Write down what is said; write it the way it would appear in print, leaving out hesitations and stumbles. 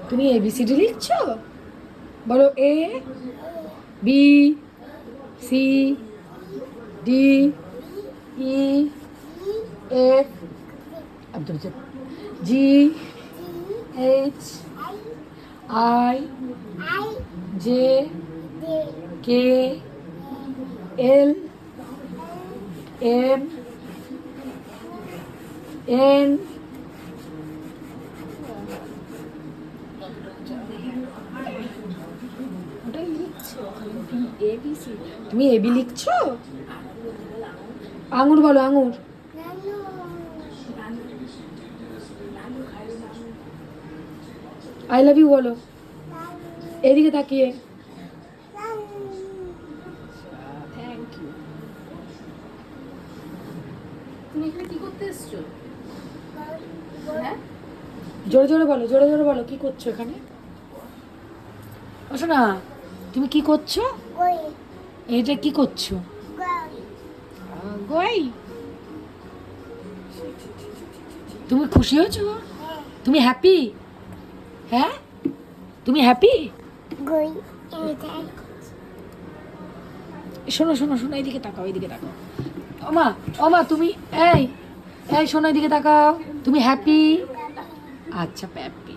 তুমি এবিসিডি লিখছো? বলো A B C D E F G H I J K L M N তুমি AB লিখছো? আঙুর বলো, আঙুর। আই লাভ ইউ বলো এদিকে তাকিয়ে। Thank you. তুমি এখানে কি করতে এসছো? হ্যাঁ, জোরে জোরে বলো, জোরে জোরে বলো, কি করছো এখানে? আসো না, তুমি কি করছো? এটা কি করছো? গই। তুমি খুশি হয়েছো? তুমি হ্যাপি? হ্যাঁ, তুমি হ্যাপি? শোনো শোনো শোনো, এইদিকে তাকাও, এইদিকে তাকাও। ওমা ওমা, তুমি এই এই শোনো, এইদিকে তাকাও। তুমি হ্যাপি? আচ্ছা, হ্যাপি।